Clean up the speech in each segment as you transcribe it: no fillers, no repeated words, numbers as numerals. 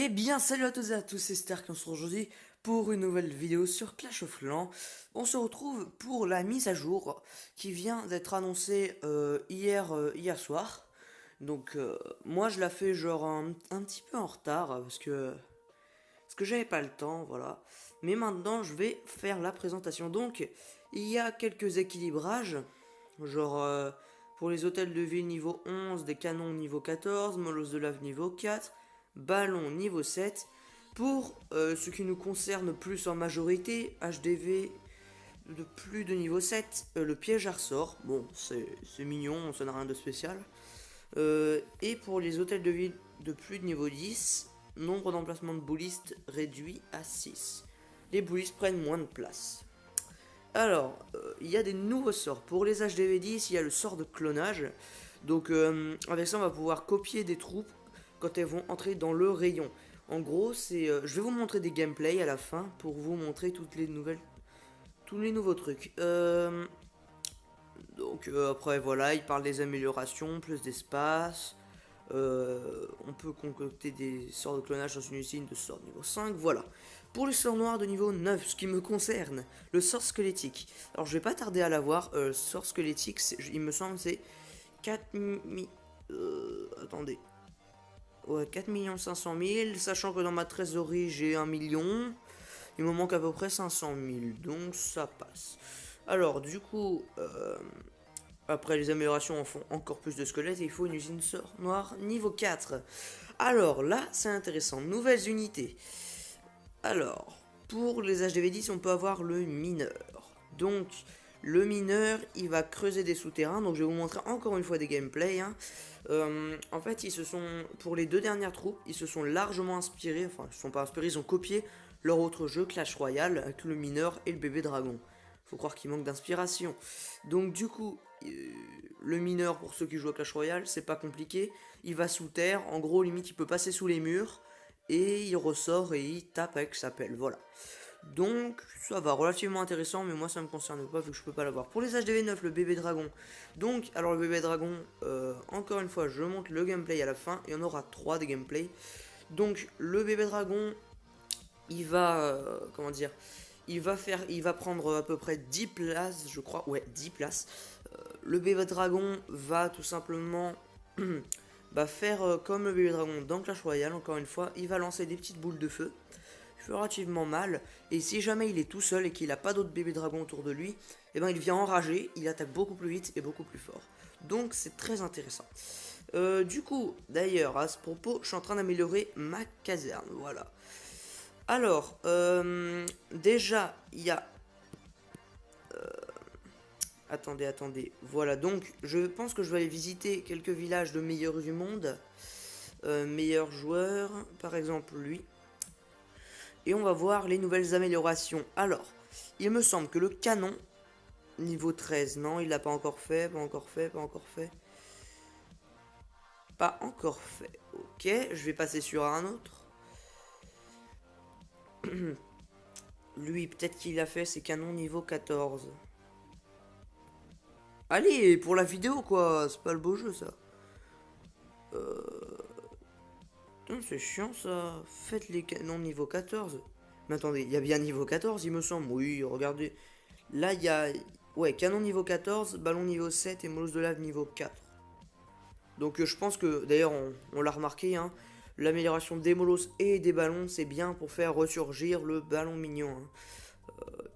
Eh bien, salut à toutes et à tous, c'est Star qui on se retrouve aujourd'hui pour une nouvelle vidéo sur Clash of Clans. On se retrouve pour la mise à jour qui vient d'être annoncée hier soir. Donc, moi je la fais genre un petit peu en retard parce que j'avais pas le temps, voilà. Mais maintenant, je vais faire la présentation. Donc, il y a quelques équilibrages, genre pour les hôtels de ville niveau 11, des canons niveau 14, molosses de lave niveau 4, ballons niveau 7. Pour ce qui nous concerne plus en majorité, HDV de plus de niveau 7, le piège à ressort. Bon, c'est mignon, ça n'a rien de spécial. Et pour les hôtels de ville de plus de niveau 10, nombre d'emplacements de boulistes réduit à 6. Les boulistes prennent moins de place. Alors, il y a des nouveaux sorts. Pour les HDV10, il y a le sort de clonage. Donc, avec ça, on va pouvoir copier des troupes quand elles vont entrer dans le rayon. En gros, je vais vous montrer des gameplays à la fin pour vous montrer tous les nouveaux trucs. Donc après voilà, il parle des améliorations, plus d'espace. On peut concocter des sorts de clonage dans une usine de sort niveau 5, voilà. Pour le sort noir de niveau 9, ce qui me concerne, le sort squelettique. Alors je vais pas tarder à l'avoir, sort squelettique, il me semble c'est 4 attendez. Ouais, 4 500 000, sachant que dans ma trésorerie j'ai 1 million. Il me manque à peu près 500 000, donc ça passe. Alors du coup, après les améliorations en font encore plus de squelettes et il faut une usine sort noire niveau 4. Alors là, c'est intéressant. Nouvelles unités. Alors, pour les HDV10, on peut avoir le mineur. Donc, le mineur, il va creuser des souterrains. Donc, je vais vous montrer encore une fois des gameplays. En fait, pour les deux dernières troupes, ils se sont largement inspirés. Enfin, ils ne sont pas inspirés, ils ont copié leur autre jeu, Clash Royale, avec le mineur et le bébé dragon. Faut croire qu'il manque d'inspiration. Donc, du coup, le mineur, pour ceux qui jouent à Clash Royale, c'est pas compliqué. Il va sous terre. En gros, limite, il peut passer sous les murs et il ressort et il tape avec sa pelle, voilà. Donc ça va, relativement intéressant, mais moi ça me concerne pas vu que je peux pas l'avoir. Pour les HDV9, le bébé dragon. Donc, alors le bébé dragon, encore une fois, je montre le gameplay à la fin, il y en aura 3 des gameplays. Donc le bébé dragon, il va, comment dire, il va prendre à peu près 10 places, je crois, ouais, 10 places. Le bébé dragon va tout simplement faire comme le bébé dragon dans Clash Royale, encore une fois, il va lancer des petites boules de feu, il fait relativement mal, et si jamais il est tout seul et qu'il n'a pas d'autres bébés dragons autour de lui, et ben il vient enrager, il attaque beaucoup plus vite et beaucoup plus fort. Donc c'est très intéressant. Du coup, d'ailleurs, à ce propos, je suis en train d'améliorer ma caserne, voilà. Alors, déjà, il y a... Attendez. Voilà, donc, je pense que je vais aller visiter quelques villages de meilleurs du monde. Meilleurs joueurs, par exemple lui. Et on va voir les nouvelles améliorations. Alors, il me semble que le canon, niveau 13, non, il l'a pas encore fait, pas encore fait. Pas encore fait. Ok, je vais passer sur un autre. Lui, peut-être qu'il a fait ses canons niveau 14. Allez, pour la vidéo, quoi. C'est pas le beau jeu, ça. C'est chiant, ça. Faites les canons niveau 14. Mais attendez, il y a bien niveau 14, il me semble. Oui, regardez. Là, il y a... Ouais, canon niveau 14, ballon niveau 7 et molosse de lave niveau 4. Donc je pense que, d'ailleurs, on l'a remarqué, hein, l'amélioration des molosses et des ballons, c'est bien pour faire ressurgir le ballon mignon. Hein,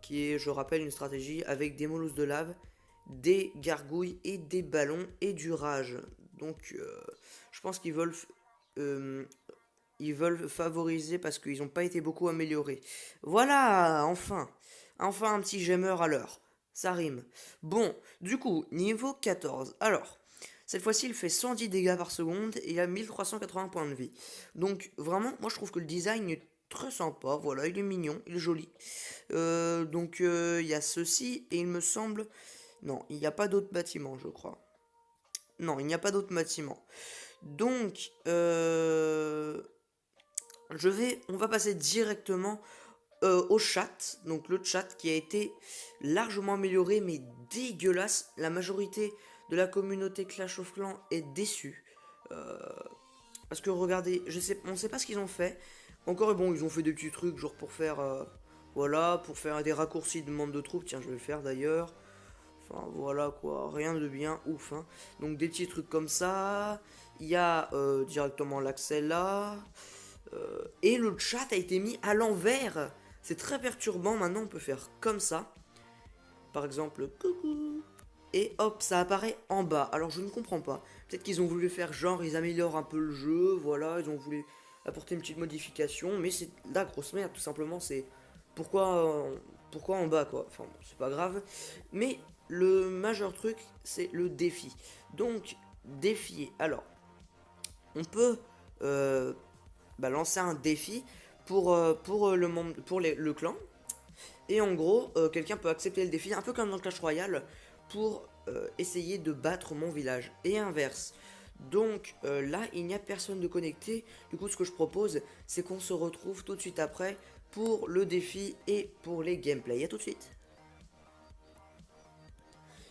qui est, je rappelle, une stratégie avec des molosses de lave, des gargouilles et des ballons et du rage. Donc je pense euh, ils veulent favoriser parce qu'ils n'ont pas été beaucoup améliorés. Voilà, enfin. Enfin un petit gemmer à l'heure. Ça rime. Bon, du coup, niveau 14. Alors, cette fois-ci, il fait 110 dégâts par seconde et il a 1380 points de vie. Donc, vraiment, moi je trouve que le design est très sympa. Voilà, il est mignon, il est joli. Il y a ceci et il me semble... Non, il n'y a pas d'autres bâtiments, je crois. Non, il n'y a pas d'autres bâtiments. Donc, on va passer directement au chat. Donc le chat qui a été largement amélioré, mais dégueulasse. La majorité de la communauté Clash of Clans est déçue. Parce que regardez, on sait pas ce qu'ils ont fait. Encore bon, ils ont fait des petits trucs genre pour faire, voilà, pour faire des raccourcis de membre de troupe. Tiens, je vais le faire d'ailleurs. Enfin voilà quoi, rien de bien ouf, hein. Donc des petits trucs comme ça. Il y a directement l'accès là. Et le chat a été mis à l'envers. C'est très perturbant. Maintenant, on peut faire comme ça. Par exemple, coucou. Et hop, ça apparaît en bas. Alors je ne comprends pas. Peut-être qu'ils ont voulu faire genre, ils améliorent un peu le jeu. Voilà, ils ont voulu apporter une petite modification. Mais c'est la grosse merde, tout simplement. C'est pourquoi, pourquoi en bas, quoi. Enfin, bon, c'est pas grave. Mais le majeur truc, c'est le défi. Donc, défi. Alors, on peut lancer un défi pour le clan. Et en gros, quelqu'un peut accepter le défi, un peu comme dans Clash Royale, pour essayer de battre mon village. Et inverse. Donc là, il n'y a personne de connecté. Du coup, ce que je propose, c'est qu'on se retrouve tout de suite après pour le défi et pour les gameplays. A tout de suite.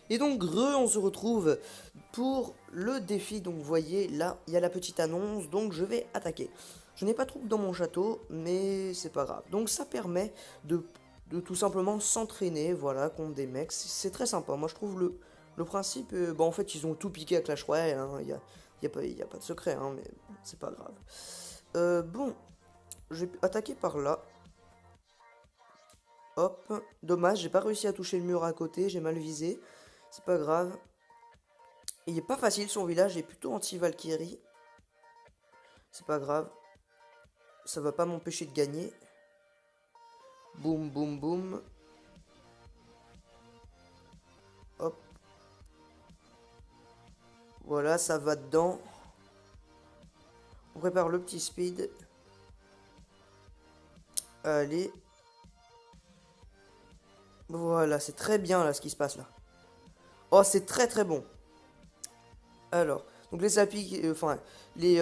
Et donc, on se retrouve pour le défi. Donc, vous voyez, là, il y a la petite annonce. Donc, je vais attaquer. Je n'ai pas de troupes dans mon château, mais c'est pas grave. Donc, ça permet de tout simplement s'entraîner, voilà, contre des mecs. C'est très sympa. Moi, je trouve le principe... en fait, ils ont tout piqué à Clash Royale. Hein. Il y a pas de secret, hein, mais c'est pas grave. Bon, je vais attaquer par là. Hop. Dommage, j'ai pas réussi à toucher le mur à côté. J'ai mal visé. C'est pas grave. Il est pas facile, son village est plutôt anti-Valkyrie. C'est pas grave. Ça va pas m'empêcher de gagner. Boum, boum, boum. Hop. Voilà, ça va dedans. On prépare le petit speed. Allez. Voilà, c'est très bien là ce qui se passe là. Oh, c'est très très bon. Alors, donc les apis, enfin, les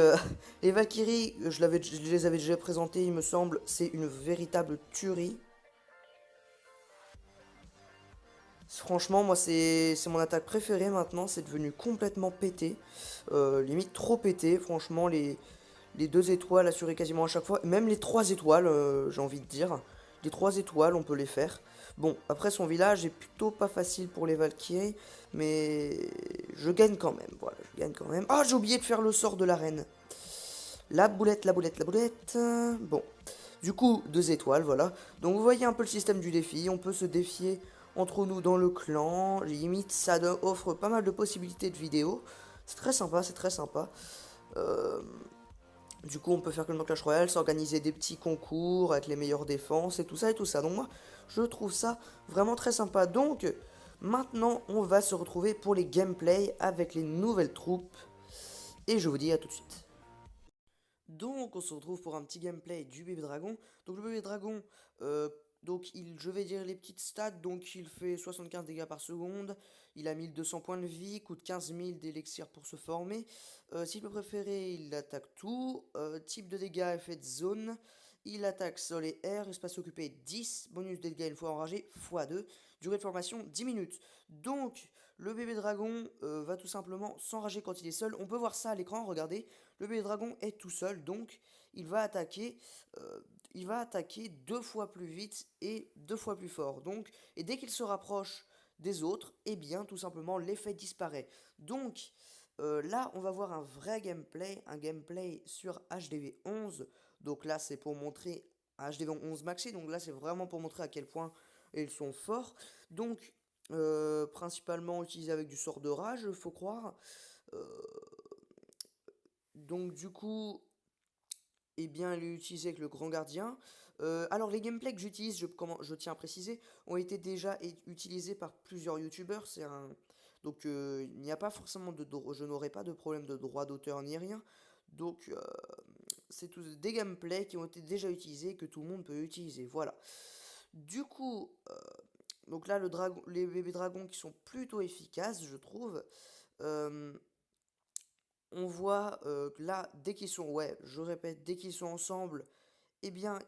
Valkyries, je les avais déjà présentés, il me semble, c'est une véritable tuerie. Franchement, moi, c'est mon attaque préférée maintenant, c'est devenu complètement pété. Limite trop pété, franchement, les 2 étoiles assurées quasiment à chaque fois, même les 3 étoiles, j'ai envie de dire. Les 3 étoiles, on peut les faire. Bon, après son village est plutôt pas facile pour les Valkyries, mais je gagne quand même. Voilà, je gagne quand même. Ah, j'ai oublié de faire le sort de la reine. La boulette, la boulette, la boulette. Bon, du coup, 2 étoiles, voilà. Donc vous voyez un peu le système du défi. On peut se défier entre nous dans le clan. Limite, ça offre pas mal de possibilités de vidéos. C'est très sympa, c'est très sympa. Euh, du coup, on peut faire comme dans Clash Royale, s'organiser des petits concours avec les meilleures défenses et tout ça et tout ça. Donc moi, je trouve ça vraiment très sympa. Donc, maintenant, on va se retrouver pour les gameplays avec les nouvelles troupes. Et je vous dis à tout de suite. Donc, on se retrouve pour un petit gameplay du bébé dragon. Donc, le bébé dragon, je vais dire les petites stats. Donc, il fait 75 dégâts par seconde. Il a 1200 points de vie, coûte 15 000 d'élixir pour se former. Cible préférée, il attaque tout. Type de dégâts, effet de zone. Il attaque sol et air. Espace occupé 10. Bonus de dégâts une fois enragé, x2. Durée de formation 10 minutes. Donc, le bébé dragon va tout simplement s'enrager quand il est seul. On peut voir ça à l'écran, regardez. Le bébé dragon est tout seul, donc il va attaquer, euh, 2 fois plus vite et 2 fois plus fort. Donc, et dès qu'il se rapproche des autres, eh bien, tout simplement, l'effet disparaît. Donc, là, on va voir un vrai gameplay, un gameplay sur HDV 11. Donc là, c'est pour montrer un HDV 11 maxi. Donc là, c'est vraiment pour montrer à quel point ils sont forts. Donc, principalement utilisé avec du sort de rage, faut croire. Euh, donc du coup, eh bien, il est utilisé avec le grand gardien. Alors les gameplays que j'utilise, je tiens à préciser, ont été déjà utilisés par plusieurs youtubeurs. Donc il n'y a pas forcément je n'aurai pas de problème de droit d'auteur ni rien. Donc c'est tous des gameplays qui ont été déjà utilisés et que tout le monde peut utiliser. Voilà. Du coup, donc là les bébés dragons qui sont plutôt efficaces, je trouve. Euh, on voit que là, dès qu'ils sont, ouais, je répète, dès qu'ils sont ensemble, eh bien,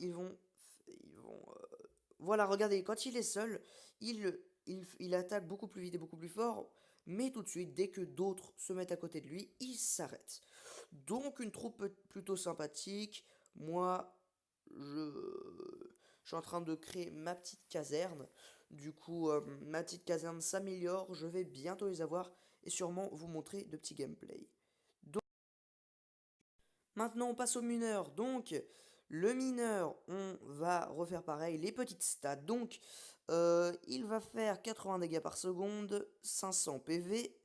voilà, regardez, quand il est seul, il il attaque beaucoup plus vite et beaucoup plus fort, mais tout de suite, dès que d'autres se mettent à côté de lui, il s'arrête. Donc une troupe plutôt sympathique. Moi, je suis en train de créer ma petite caserne. Du coup, ma petite caserne s'améliore. Je vais bientôt les avoir et sûrement vous montrer de petits gameplays. Maintenant, on passe au mineur. Donc, le mineur, on va refaire pareil, les petites stats. Donc, il va faire 80 dégâts par seconde, 500 PV,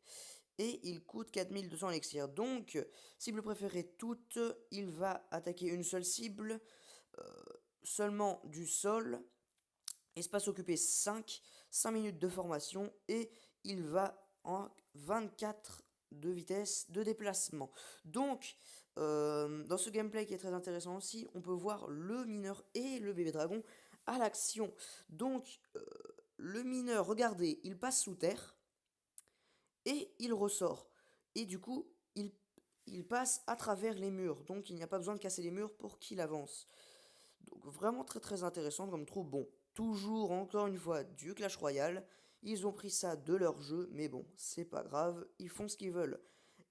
et il coûte 4200 élixir. Donc, cible préférée toute, il va attaquer une seule cible, euh, seulement du sol, espace occupé 5 minutes de formation, et il va en 24 de vitesse de déplacement. Donc, dans ce gameplay qui est très intéressant aussi, on peut voir le mineur et le bébé dragon à l'action. Donc, le mineur, regardez, il passe sous terre et il ressort. Et du coup, il passe à travers les murs. Donc, il n'y a pas besoin de casser les murs pour qu'il avance. Donc, vraiment très très intéressant comme troupe. Bon, toujours encore une fois du Clash Royale. Ils ont pris ça de leur jeu, mais bon, c'est pas grave, ils font ce qu'ils veulent.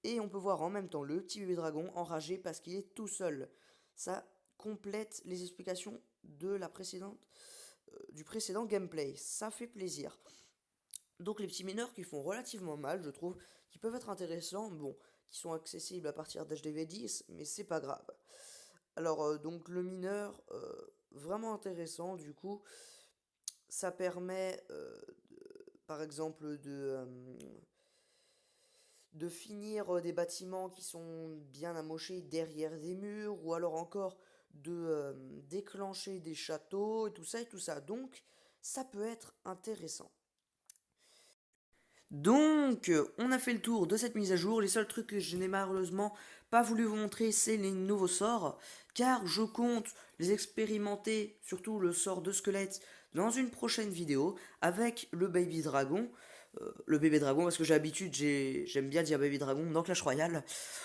Et on peut voir en même temps le petit bébé dragon enragé parce qu'il est tout seul. Ça complète les explications de la précédente, du précédent gameplay. Ça fait plaisir. Donc les petits mineurs qui font relativement mal, je trouve, qui peuvent être intéressants, bon, qui sont accessibles à partir d'HDV 10, mais c'est pas grave. Alors donc le mineur, vraiment intéressant, du coup, ça permet, par exemple, de finir des bâtiments qui sont bien amochés derrière des murs, ou alors encore de déclencher des châteaux, et tout ça, et tout ça. Donc, ça peut être intéressant. Donc, on a fait le tour de cette mise à jour. Les seuls trucs que je n'ai malheureusement pas voulu vous montrer, c'est les nouveaux sorts, car je compte les expérimenter, surtout le sort de squelette, dans une prochaine vidéo, avec le Baby Dragon. Le bébé dragon, parce que j'ai l'habitude, j'aime bien dire Baby Dragon dans Clash Royale.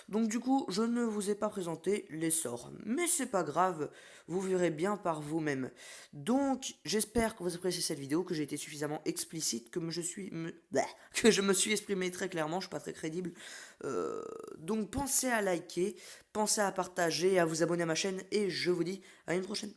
Donc du coup, je ne vous ai pas présenté les sorts. Mais c'est pas grave, vous verrez bien par vous-même. Donc, j'espère que vous appréciez cette vidéo, que j'ai été suffisamment explicite, que je me suis exprimé très clairement, je suis pas très crédible. Donc pensez à liker, pensez à partager, à vous abonner à ma chaîne, et je vous dis à une prochaine.